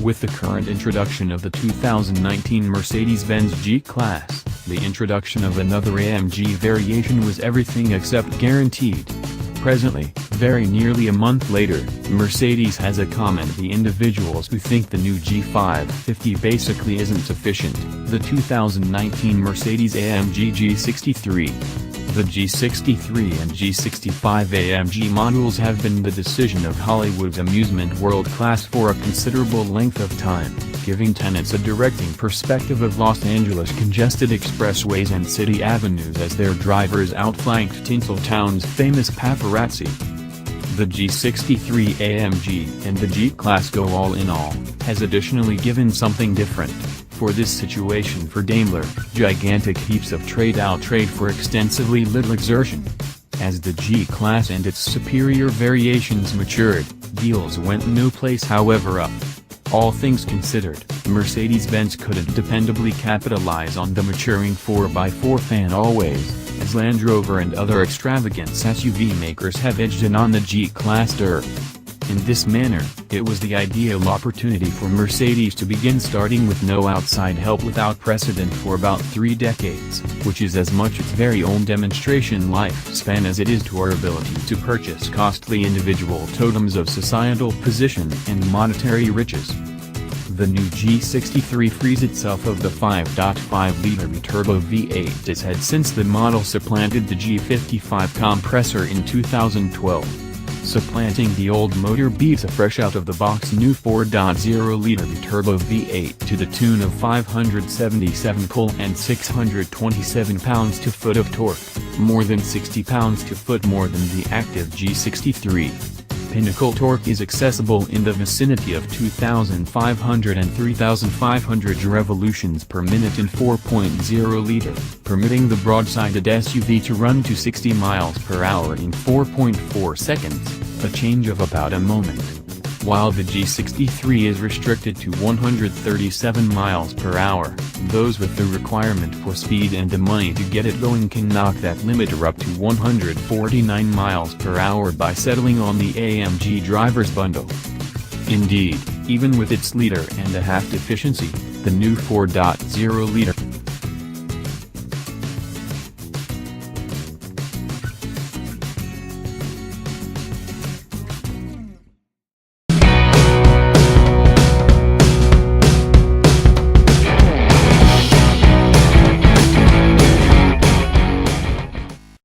With the current introduction of the 2019 Mercedes-Benz G-Class, the introduction of another AMG variation was everything except guaranteed. Presently, very nearly a month later, Mercedes has commended the individuals who think the new G550 basically isn't sufficient, the 2019 Mercedes-AMG G63. The G63 and G65 AMG models have been the decision of Hollywood's amusement world class for a considerable length of time, giving tenants a directing perspective of Los Angeles' congested expressways and city avenues as their drivers outflanked Tinseltown's famous paparazzi. The G63 AMG and the G-Class go all in all, has additionally given something different. For this situation for Daimler, gigantic heaps of trade for extensively little exertion. As the G-Class and its superior variations matured, deals went no place however up. All things considered, Mercedes-Benz couldn't dependably capitalize on the maturing 4x4 fan always, as Land Rover and other extravagant SUV makers have edged in on the G-Class dirt. In this manner, it was the ideal opportunity for Mercedes to begin starting with no outside help without precedent for about 3 decades, which is as much its very own demonstration lifespan as it is to our ability to purchase costly individual totems of societal position and monetary riches. The new G63 frees itself of the 5.5-liter biturbo V8 it had since the model supplanted the G55 compressor in 2012. Supplanting the old motor beats a fresh-out-of-the-box new 4.0-liter biturbo V8 to the tune of 577 pull and 627 pounds-to-foot of torque, more than 60 pounds-to-foot more than the active G63. Pinnacle torque is accessible in the vicinity of 2,500 and 3,500 revolutions per minute in 4.0-liter, permitting the broad-sided SUV to run to 60 miles per hour in 4.4 seconds, a change of about a moment. While the G63 is restricted to 137 miles per hour, those with the requirement for speed and the money to get it going can knock that limiter up to 149 miles per hour by settling on the AMG driver's bundle. Indeed, even with its liter-and-a-half efficiency, the new 4.0-liter